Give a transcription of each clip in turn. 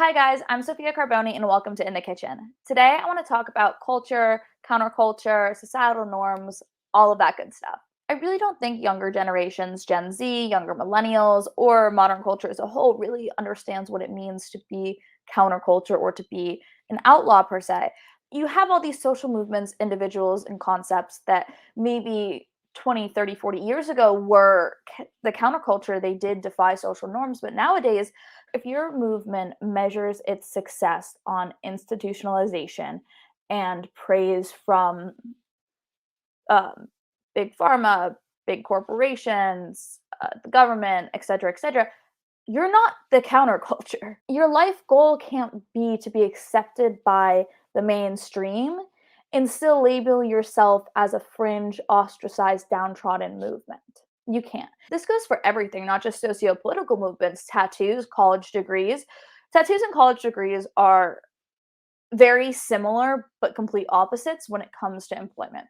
Hi guys, I'm Sofia Carbone and welcome to In the Kitchen. Today I want to talk about culture, counterculture, societal norms, all of that good stuff. I really don't think younger generations, Gen Z, younger millennials, or modern culture as a whole really understands what it means to be counterculture or to be an outlaw per se. You have all these social movements, individuals, and concepts that maybe 20, 30, 40 years ago were the counterculture. They did defy social norms, but nowadays if your movement measures its success on institutionalization and praise from um, big pharma, big corporations, the government, et cetera, you're not the counterculture. Your life goal can't be to be accepted by the mainstream and still label yourself as a fringe, ostracized, downtrodden movement. You can't. This goes for everything, not just socio-political movements, tattoos, college degrees. Tattoos and college degrees are very similar but complete opposites when it comes to employment.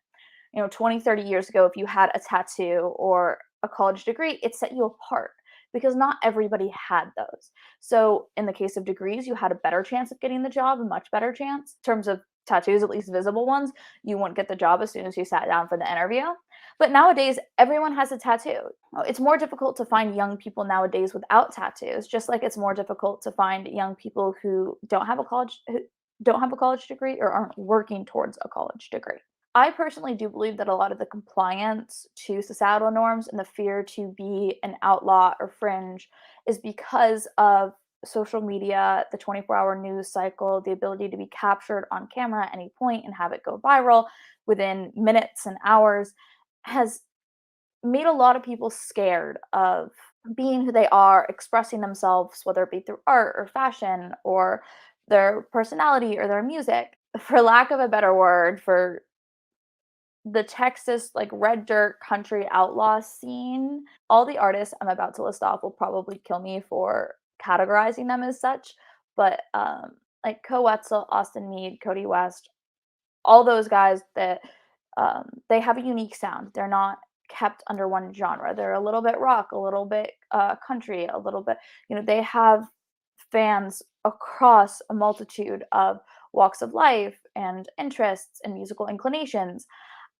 20, 30 years ago, if you had a tattoo or a college degree, it set you apart because not everybody had those. So, in the case of degrees, you had a better chance of getting the job, a much better chance. In terms of tattoos, at least visible ones, you wouldn't get the job as soon as you sat down for the interview. But nowadays, everyone has a tattoo. It's more difficult to find young people nowadays without tattoos, just like it's more difficult to find young people who don't have a college degree or aren't working towards a college degree. I personally do believe that a lot of the compliance to societal norms and the fear to be an outlaw or fringe is because of social media, the 24-hour news cycle, the ability to be captured on camera at any point and have it go viral within minutes and hours has made a lot of people scared of being who they are, expressing themselves, whether it be through art or fashion or their personality or their music. For lack of a better word, for the Texas like red dirt country outlaw scene, all the artists I'm about to list off will probably kill me for categorizing them as such, but like Wetzel, Austin Mead, Cody West, all those guys that they have a unique sound. They're not kept under one genre. They're a little bit rock, a little bit country, a little bit, they have fans across a multitude of walks of life and interests and musical inclinations.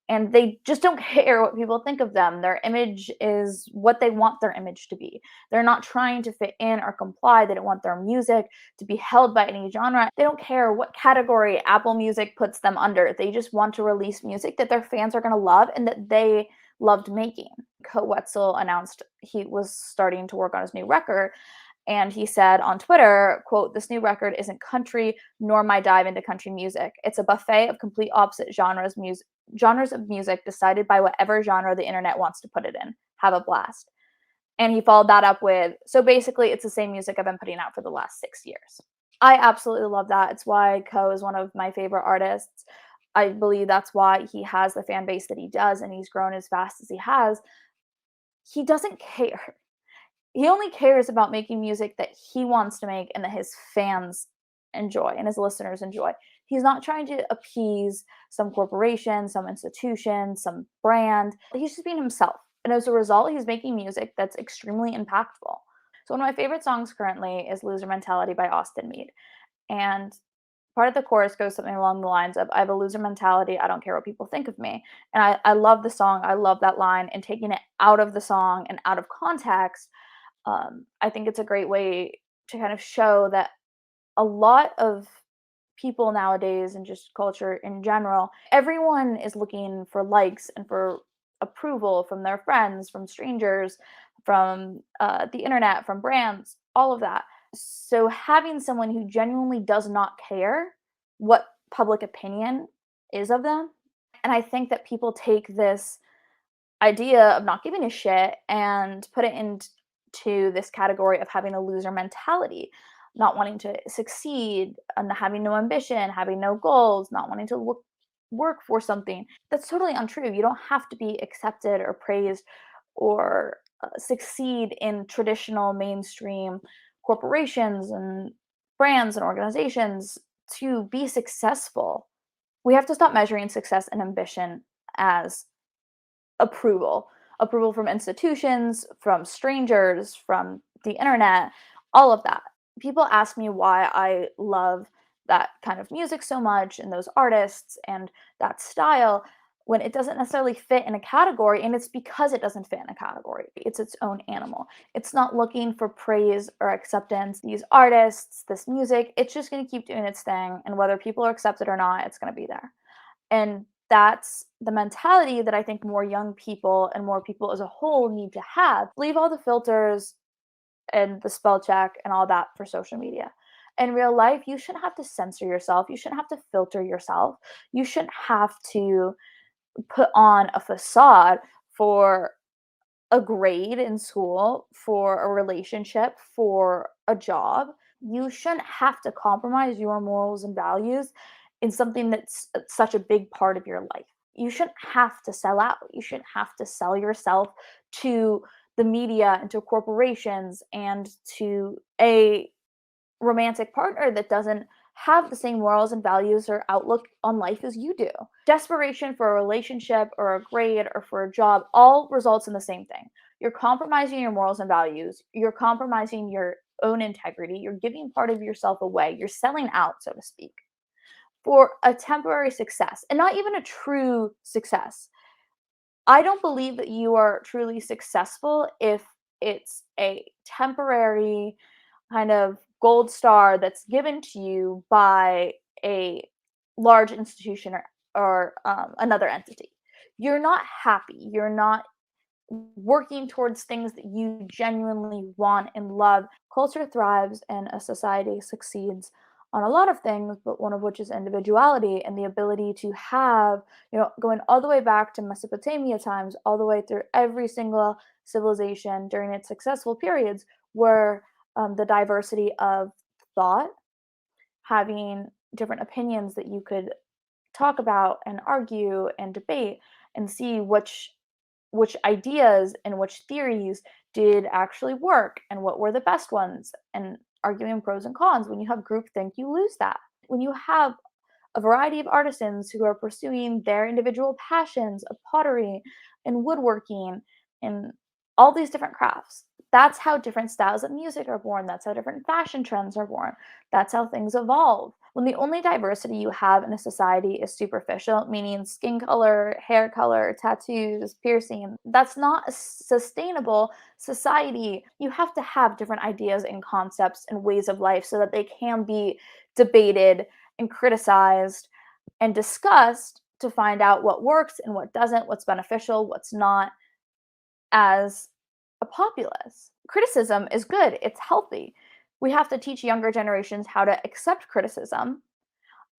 And they just don't care what people think of them. Their image is what they want their image to be. They're not trying to fit in or comply. They don't want their music to be held by any genre. They don't care what category Apple Music puts them under. They just want to release music that their fans are going to love and that they loved making. Wetzel announced he was starting to work on his new record. And he said on Twitter, quote, "This new record isn't country nor my dive into country music. It's a buffet of complete opposite genres of music decided by whatever genre the internet wants to put it in. Have a blast." And he followed that up with, "So basically, it's the same music I've been putting out for the last 6 years." I absolutely love that. It's why Ko is one of my favorite artists. I believe that's why he has the fan base that he does and he's grown as fast as he has. He doesn't care. He only cares about making music that he wants to make and that his fans enjoy and his listeners enjoy. He's not trying to appease some corporation, some institution, some brand. He's just being himself. And as a result, he's making music that's extremely impactful. So one of my favorite songs currently is Loser Mentality by Austin Mead. And part of the chorus goes something along the lines of, "I have a loser mentality. I don't care what people think of me." And I love the song. I love that line. And taking it out of the song and out of context, I think it's a great way to kind of show that a lot of people nowadays and just culture in general, everyone is looking for likes and for approval from their friends, from strangers, from the internet, from brands, all of that. So having someone who genuinely does not care what public opinion is of them, and I think that people take this idea of not giving a shit and put it into this category of having a loser mentality, not wanting to succeed, and having no ambition, having no goals, not wanting to work for something. That's totally untrue. You don't have to be accepted or praised or succeed in traditional mainstream corporations and brands and organizations to be successful. We have to stop measuring success and ambition as approval from institutions, from strangers, from the internet, all of that. People ask me why I love that kind of music so much and those artists and that style when it doesn't necessarily fit in a category, and it's because it doesn't fit in a category. It's its own animal. It's not looking for praise or acceptance. These artists, this music, it's just going to keep doing its thing, and whether people are accepted or not, it's going to be there. And that's the mentality that I think more young people and more people as a whole need to have. Leave all the filters and the spell check and all that for social media. In real life, you shouldn't have to censor yourself. You shouldn't have to filter yourself. You shouldn't have to put on a facade for a grade in school, for a relationship, for a job. You shouldn't have to compromise your morals and values in something that's such a big part of your life. You shouldn't have to sell out. You shouldn't have to sell yourself to the media and to corporations and to a romantic partner that doesn't have the same morals and values or outlook on life as you do. Desperation for a relationship or a grade or for a job all results in the same thing. You're compromising your morals and values, you're compromising your own integrity, you're giving part of yourself away, you're selling out, so to speak, for a temporary success and not even a true success. I don't believe that you are truly successful if it's a temporary kind of gold star that's given to you by a large institution or another entity. You're not happy. You're not working towards things that you genuinely want and love. Culture thrives and a society succeeds on a lot of things, but one of which is individuality and the ability to have, going all the way back to Mesopotamia times, all the way through every single civilization during its successful periods, where the diversity of thought, having different opinions that you could talk about and argue and debate and see which ideas and which theories did actually work and what were the best ones, and arguing pros and cons. When you have groupthink, you lose that. When you have a variety of artisans who are pursuing their individual passions of pottery and woodworking and all these different crafts. That's how different styles of music are born. That's how different fashion trends are born. That's how things evolve. When the only diversity you have in a society is superficial, meaning skin color, hair color, tattoos, piercing, that's not a sustainable society. You have to have different ideas and concepts and ways of life so that they can be debated and criticized and discussed to find out what works and what doesn't, what's beneficial, what's not, as a populace. Criticism is good, it's healthy. We have to teach younger generations how to accept criticism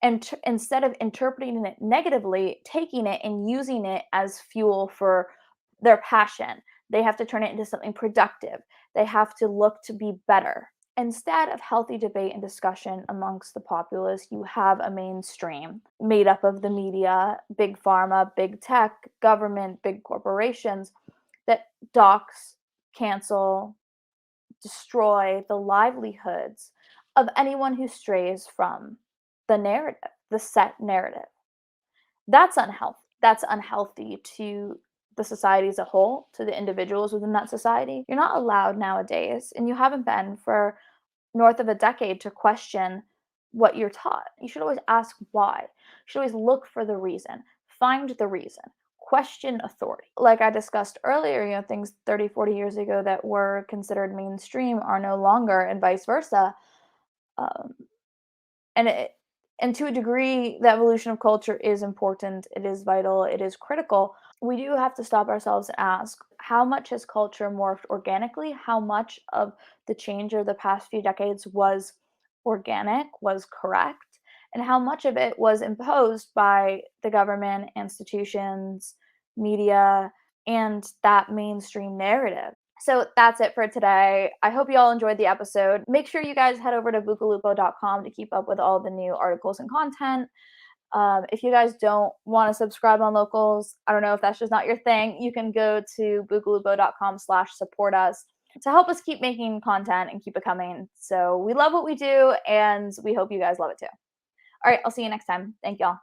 and instead of interpreting it negatively, taking it and using it as fuel for their passion. They have to turn it into something productive. They have to look to be better. Instead of healthy debate and discussion amongst the populace, you have a mainstream made up of the media, big pharma, big tech, government, big corporations that dox, cancel, destroy the livelihoods of anyone who strays from the narrative, the set narrative. That's unhealthy. That's unhealthy to the society as a whole, to the individuals within that society. You're not allowed nowadays, and you haven't been for north of a decade, to question what you're taught. You should always ask why. You should always look for the reason, find the reason, question authority. Like I discussed earlier, things 30, 40 years ago that were considered mainstream are no longer, and vice versa. Um, and it, and to a degree, the evolution of culture is important. It is vital. It is critical. We do have to stop ourselves and ask, how much has culture morphed organically? How much of the change over the past few decades was organic, was correct? And how much of it was imposed by the government, institutions, media, and that mainstream narrative? So that's it for today. I hope you all enjoyed the episode. Make sure you guys head over to bucalupo.com to keep up with all the new articles and content. If you guys don't want to subscribe on locals, I don't know if that's just not your thing, you can go to bucalupo.com/support us to help us keep making content and keep it coming. So we love what we do, and we hope you guys love it too. All right, I'll see you next time. Thank y'all.